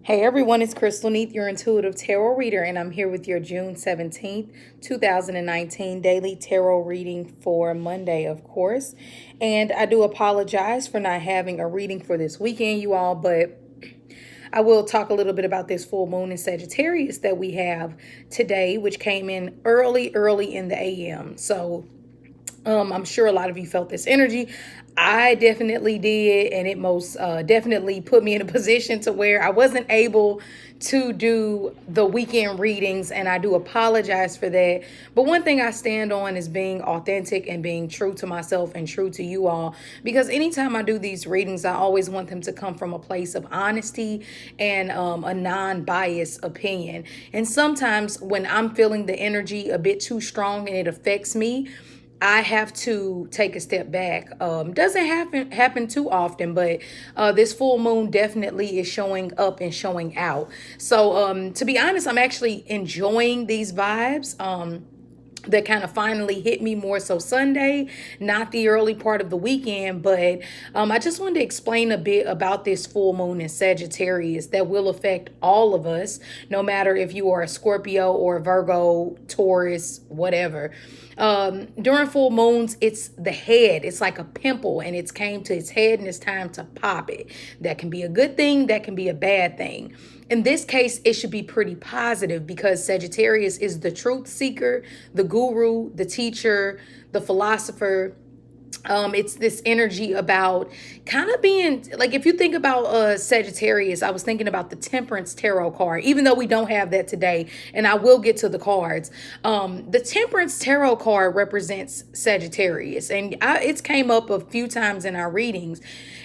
Hey everyone, it's Crystal Neath, your intuitive tarot reader, and I'm here with your June 17th, 2019 daily tarot reading for Monday, of course. And I do apologize for not having a reading for this weekend, you all, but I will talk a little bit about this full moon in Sagittarius that we have today, which came in early in the AM. So I'm sure a lot of you felt this energy. I definitely did, and it most definitely put me in a position to where I wasn't able to do the weekend readings, and I do apologize for that. But one thing I stand on is being authentic and being true to myself and true to you all, because anytime I do these readings, I always want them to come from a place of honesty and a non-biased opinion. And sometimes when I'm feeling the energy a bit too strong and it affects me, I have to take a step back. Doesn't happen too often, but this full moon definitely is showing up and showing out. So to be honest, I'm actually enjoying these vibes. That kind of finally hit me more so Sunday, not the early part of the weekend. But I just wanted to explain a bit about this full moon in Sagittarius that will affect all of us, no matter if you are a Scorpio or a Virgo, Taurus, whatever. During full moons, it's the head. It's like a pimple and it's came to its head and it's time to pop it. That can be a good thing. That can be a bad thing. In this case, it should be pretty positive because Sagittarius is the truth seeker, the guru, the teacher, the philosopher. It's this energy about kind of being like, if you think about Sagittarius, I was thinking about the Temperance tarot card, even though we don't have that today, and I will get to the cards. The Temperance tarot card represents Sagittarius, and it's came up a few times in our readings.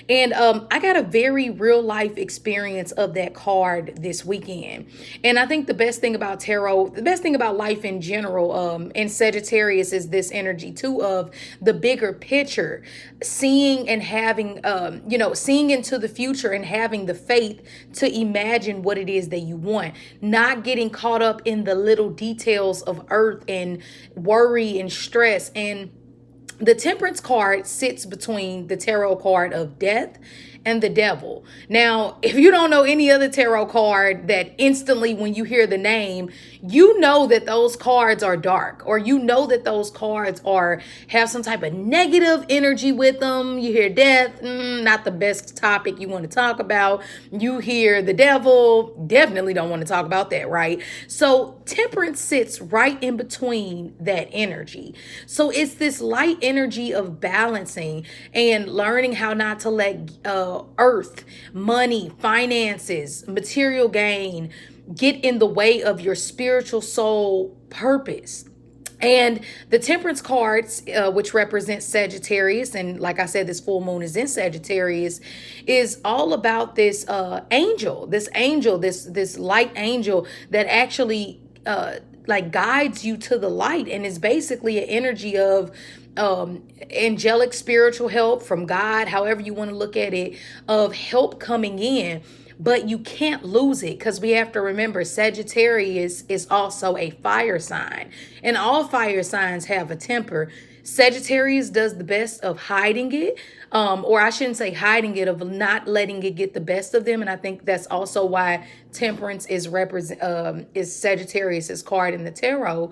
And I got a very real life experience of that card this weekend. And I think the best thing about tarot, the best thing about life in general, in Sagittarius is this energy too of the bigger picture, seeing and having, seeing into the future and having the faith to imagine what it is that you want, not getting caught up in the little details of earth and worry and stress. And the Temperance card sits between the tarot card of death and the devil. Now, if you don't know any other tarot card that instantly when you hear the name, you know that those cards are dark, or you know that those cards have some type of negative energy with them. You hear death, not the best topic you want to talk about. You hear the devil, definitely don't want to talk about that, right? So Temperance sits right in between that energy. So it's this light energy of balancing and learning how not to let earth, money, finances, material gain get in the way of your spiritual soul purpose. And the Temperance cards, which represents Sagittarius, and like I said, this full moon is in Sagittarius, is all about this angel, this light angel that actually like guides you to the light, and is basically an energy of angelic spiritual help from God, however you want to look at it, of help coming in. But you can't lose it, because we have to remember Sagittarius is also a fire sign, and all fire signs have a temper. Sagittarius does the best of hiding it, or I shouldn't say hiding it, of not letting it get the best of them. And I think that's also why Temperance is Sagittarius's card in the tarot,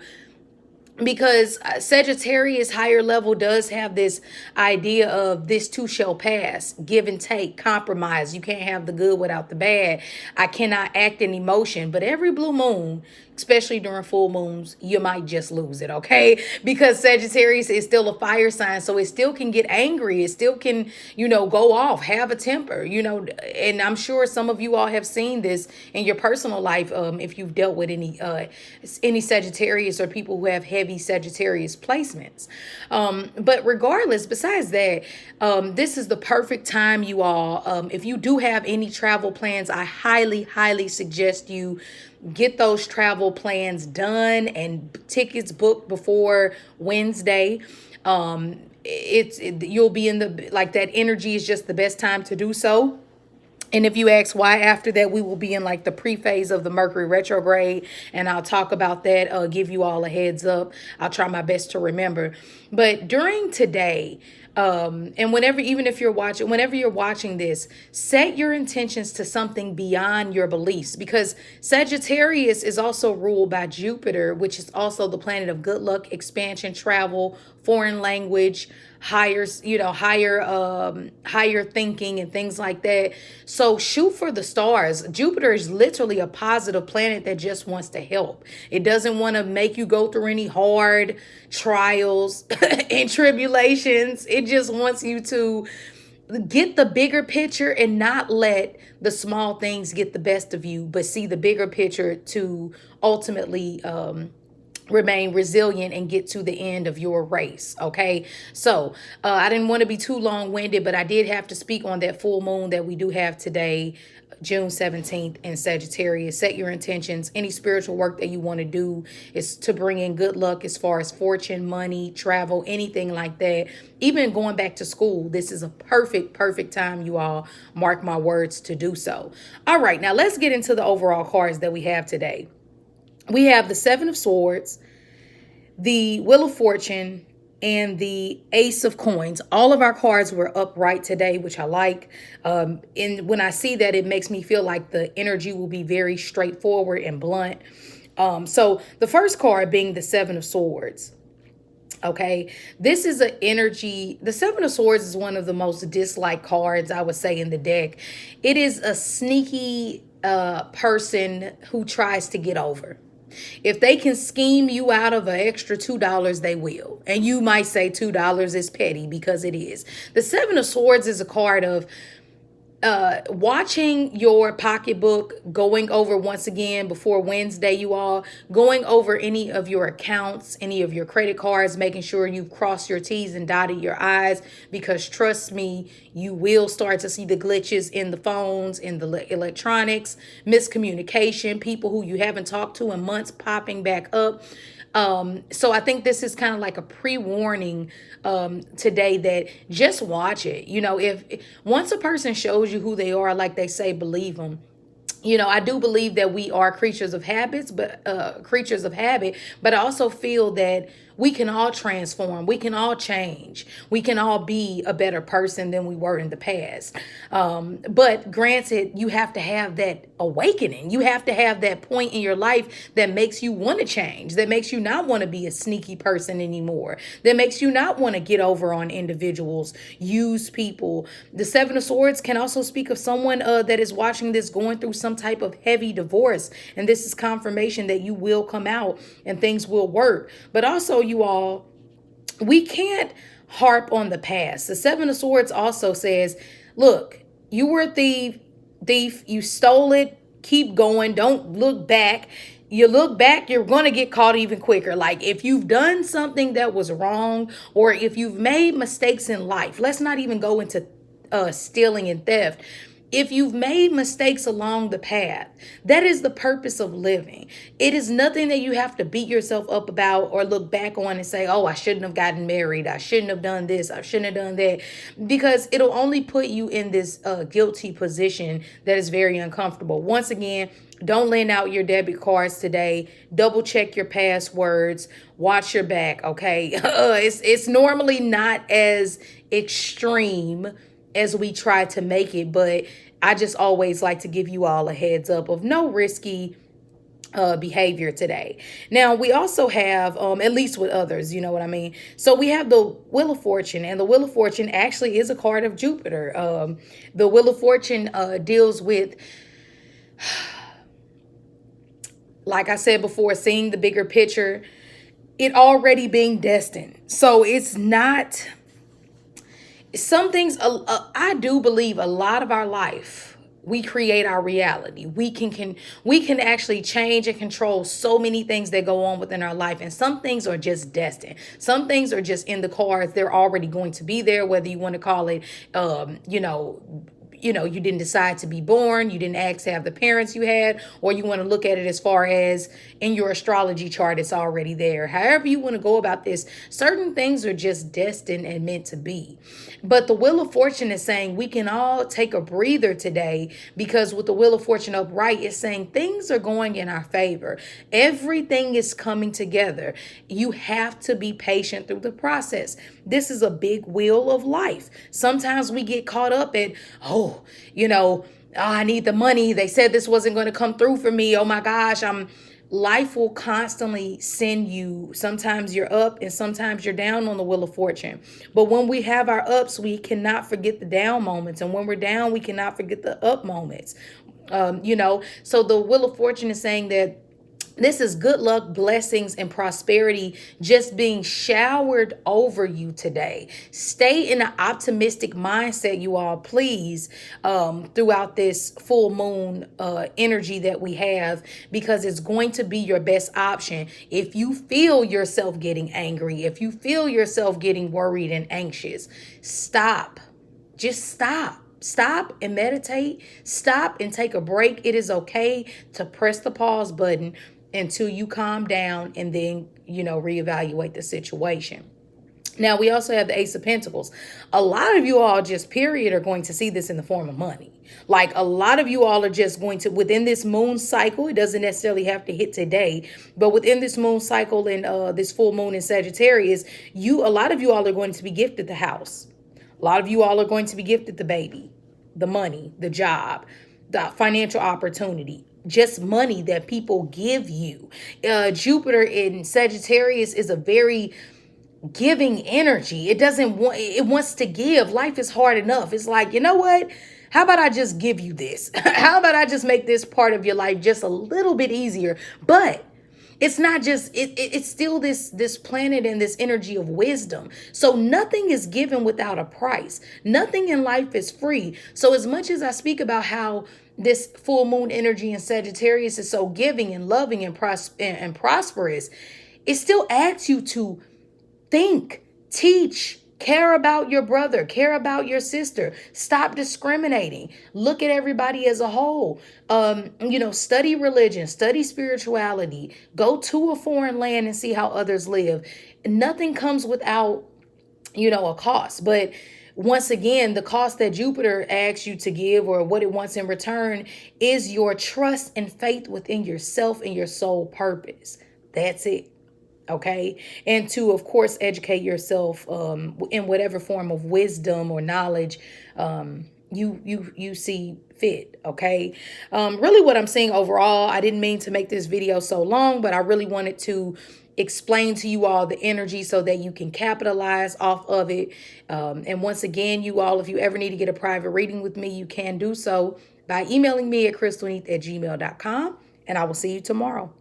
because Sagittarius higher level does have this idea of this too shall pass, give and take, compromise. You can't have the good without the bad. I cannot act in emotion, but every blue moon, especially during full moons, you might just lose it, okay? Because Sagittarius is still a fire sign, so it still can get angry. It still can, go off, have a temper, and I'm sure some of you all have seen this in your personal life, if you've dealt with any Sagittarius or people who have heavy Sagittarius placements. But regardless, besides that, this is the perfect time, you all. If you do have any travel plans, I highly suggest you get those travel plans done and tickets booked before Wednesday. You'll be in that energy is just the best time to do so. And if you ask why, after that, we will be in like the pre-phase of the Mercury retrograde. And I'll talk about that, give you all a heads up. I'll try my best to remember. But during today, And whenever you're watching this, set your intentions to something beyond your beliefs, because Sagittarius is also ruled by Jupiter, which is also the planet of good luck, expansion, travel, foreign language, higher thinking and things like that. So shoot for the stars. Jupiter is literally a positive planet that just wants to help. It doesn't want to make you go through any hard trials and tribulations. It just wants you to get the bigger picture and not let the small things get the best of you, but see the bigger picture to ultimately remain resilient and get to the end of your race. Okay, so I didn't want to be too long-winded, but I did have to speak on that full moon that we do have today, June 17th, in Sagittarius. Set your intentions. Any spiritual work that you want to do is to bring in good luck as far as fortune, money, travel, anything like that. Even going back to school, this is a perfect time, you all. Mark my words, to do so. All right, now let's get into the overall cards that we have today. We have the Seven of Swords, the Wheel of Fortune, and the Ace of Coins. All of our cards were upright today, which I like. And when I see that, it makes me feel like the energy will be very straightforward and blunt. So the first card being the Seven of Swords. Okay, this is an energy. The Seven of Swords is one of the most disliked cards, I would say, in the deck. It is a sneaky person who tries to get over. If they can scheme you out of an extra $2, they will. And you might say $2 is petty, because it is. The Seven of Swords is a card of watching your pocketbook, going over once again before Wednesday, you all, going over any of your accounts, any of your credit cards, making sure you've crossed your T's and dotted your I's, because trust me, you will start to see the glitches in the phones, in the electronics, miscommunication, people who you haven't talked to in months popping back up. So I think this is kind of like a pre-warning today, that just watch it. If once a person shows you who they are, like they say, believe them. I do believe that we are creatures of habit, but I also feel that we can all transform. We can all change. We can all be a better person than we were in the past. But granted, you have to have that awakening. You have to have that point in your life that makes you want to change, that makes you not want to be a sneaky person anymore, that makes you not want to get over on individuals, use people. The Seven of Swords can also speak of someone that is watching this going through some type of heavy divorce. And this is confirmation that you will come out and things will work. But also, you all, we can't harp on the past. The Seven of Swords also says, look, you were a thief, you stole it, keep going, don't look back. You look back, you're going to get caught even quicker. Like, if you've done something that was wrong, or if you've made mistakes in life, let's not even go into stealing and theft. If you've made mistakes along the path, that is the purpose of living. It is nothing that you have to beat yourself up about or look back on and say, oh, I shouldn't have gotten married. I shouldn't have done this. I shouldn't have done that. Because it'll only put you in this guilty position that is very uncomfortable. Once again, don't lend out your debit cards today. Double check your passwords. Watch your back, okay? It's normally not as extreme as we try to make it, but I just always like to give you all a heads up of no risky behavior today. Now, we also have, at least with others, you know what I mean? So we have the Wheel of Fortune, and the Wheel of Fortune actually is a card of Jupiter. The Wheel of Fortune deals with, like I said before, seeing the bigger picture, it already being destined. So it's not... Some things, I do believe a lot of our life, we create our reality. We can actually change and control so many things that go on within our life. And some things are just destined. Some things are just in the cards. They're already going to be there, whether you want to call it, you didn't decide to be born, you didn't ask to have the parents you had, or you want to look at it as far as in your astrology chart, it's already there. However you want to go about this, certain things are just destined and meant to be. But the Wheel of Fortune is saying we can all take a breather today, because with the Wheel of Fortune upright, it's saying things are going in our favor. Everything is coming together. You have to be patient through the process. This is a big wheel of life. Sometimes we get caught up at, I need the money. They said this wasn't going to come through for me. Oh my gosh, life will constantly send you. Sometimes you're up and sometimes you're down on the Wheel of Fortune. But when we have our ups, we cannot forget the down moments. And when we're down, we cannot forget the up moments. So the Wheel of Fortune is saying that this is good luck, blessings, and prosperity just being showered over you today. Stay in an optimistic mindset, you all, please, throughout this full moon energy that we have, because it's going to be your best option. If you feel yourself getting angry, if you feel yourself getting worried and anxious, stop. Just stop. Stop and meditate. Stop and take a break. It is okay to press the pause button until you calm down and then, reevaluate the situation. Now, we also have the Ace of Pentacles. A lot of you all just period are going to see this in the form of money. Like, a lot of you all are just going to, within this moon cycle, it doesn't necessarily have to hit today, but within this moon cycle and this full moon in Sagittarius, a lot of you all are going to be gifted the house. A lot of you all are going to be gifted the baby, the money, the job, the financial opportunity. Just money that people give you. Jupiter in Sagittarius is a very giving energy. It wants to give. Life is hard enough. It's like, you know what? How about I just give you this? How about I just make this part of your life just a little bit easier? But it's not just, it's still this planet and this energy of wisdom. So nothing is given without a price. Nothing in life is free. So as much as I speak about how this full moon energy in Sagittarius is so giving and loving and prosperous, it still asks you to think, teach, care about your brother, care about your sister. Stop discriminating. Look at everybody as a whole. Study religion, study spirituality, go to a foreign land and see how others live. Nothing comes without, a cost. But once again, the cost that Jupiter asks you to give, or what it wants in return, is your trust and faith within yourself and your soul purpose. That's it. Okay. And to, of course, educate yourself in whatever form of wisdom or knowledge you see fit. Okay. Really what I'm saying overall, I didn't mean to make this video so long, but I really wanted to explain to you all the energy so that you can capitalize off of it. And once again, you all, if you ever need to get a private reading with me, you can do so by emailing me at crystalneath@gmail.com. And I will see you tomorrow.